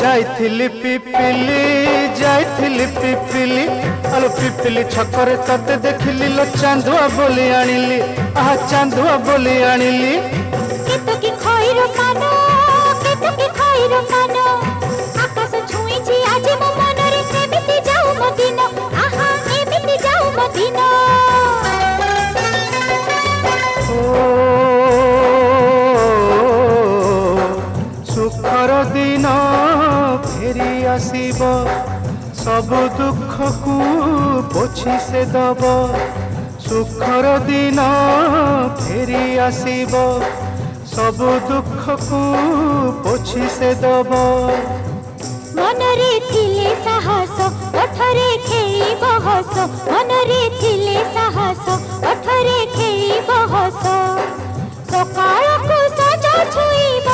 जाइथिली पिपिली जाइथिली पिपिली आलो पिपिली छकरे तते देखिली लो चांदुआ बोली आनिली आहा चांदुआ बोली आनिली केतकी खइरो कानो केतकी खइरो कानो आकाश छुईची आज मो मनरे एमिति जाऊ मो दिन आहा एमिति जाऊ मो दिन सुखर दिन फेरी आसीब सब दुख को पोछि से दब सुखर दिन फेरी आसीब सब दुख को पोछि से दब मनरे थिले साहस ओठरे खेइब हस मनरे थिले साहस ओठरे खेइब हस सकाळ को सजा छुईब